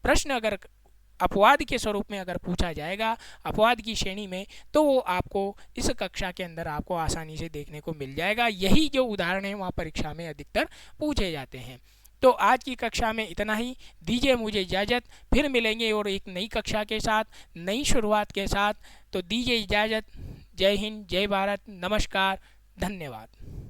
प्रश्न अगर अपवाद के स्वरूप में अगर पूछा जाएगा, अपवाद की श्रेणी में, तो वो आपको इस कक्षा के अंदर आपको आसानी से देखने को मिल जाएगा। यही जो उदाहरण है वहाँ परीक्षा में अधिकतर पूछे जाते हैं। तो आज की कक्षा में इतना ही, दीजिए मुझे इजाज़त, फिर मिलेंगे और एक नई कक्षा के साथ, नई शुरुआत के साथ। तो दीजिए इजाज़त, जय हिंद, जय भारत, नमस्कार, धन्यवाद।